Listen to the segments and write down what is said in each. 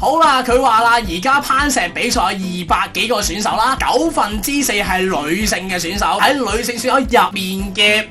好啦，佢話啦，而家攀石比賽200幾個選手啦，4%係女性嘅選手，喺女性選手入面嘅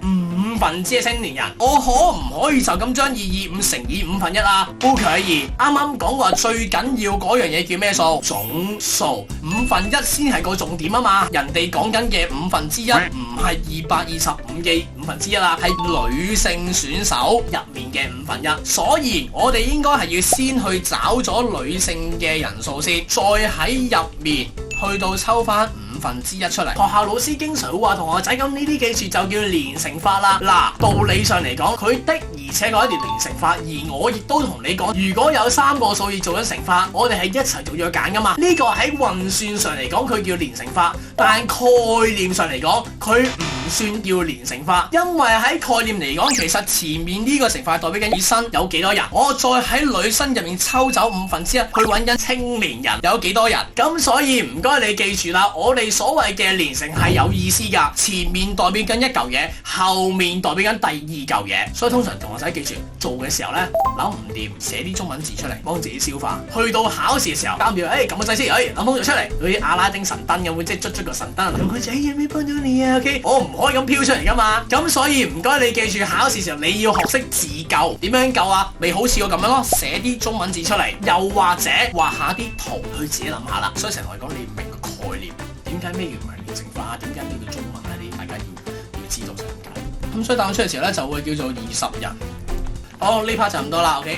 5%係青年人，我可唔可以就咁將225乘以1/5啊？不可以。啱啱講過最緊要嗰樣嘢叫咩數？總數，1/5先係個重點啊嘛。人哋講緊嘅1/5唔係225嘅1/5啦，係女性選手入面嘅1/5。所以我哋應該係要先去找咗女性嘅人數先，再喺入面去到抽翻1/5出嚟。學校老師經常會話同學仔，咁呢啲記住就叫連乘法啦。嗱，道理上嚟講，佢的而且確係一條連乘法，而我亦都同你講，如果有3個數要做緊乘法，我哋係一齊做咗揀噶嘛。呢個喺運算上嚟講，佢叫連乘法，但係概念上嚟講，佢唔算叫連乘法，因為喺概念嚟講，其實前面呢個乘法代表緊女生有幾多人，我再喺女生入面抽走1/5去揾緊青年人有幾多人。咁所以唔該你記住啦，我哋所謂嘅連乘係有意思噶，前面代表緊一嚿嘢，後面代表緊第二嚿嘢。所以通常同學仔記住做嘅時候呢，諗唔掂寫啲中文字出嚟幫自己消化，去到考試嘅時候監住，撳個掣先，諗好咗出嚟，好似阿拉丁神燈咁，即係捽個神燈，同佢仔有咩幫到你啊 ？OK， 我唔可以咁飄出嚟噶嘛。咁所以唔該你記住考試時候你要學識自救，點樣救啊？咪好似我咁樣咯，寫啲中文字出嚟，又或者畫下啲圖去自己諗下啦。所以成日同你講，你唔明個概念，點解咩叫唔係連乘法？點解咩叫中文啊？你大家要知道就咁解。咁所以答案出嚟嘅時候咧，就會叫做20人。好，呢 part 就咁多啦 ，OK。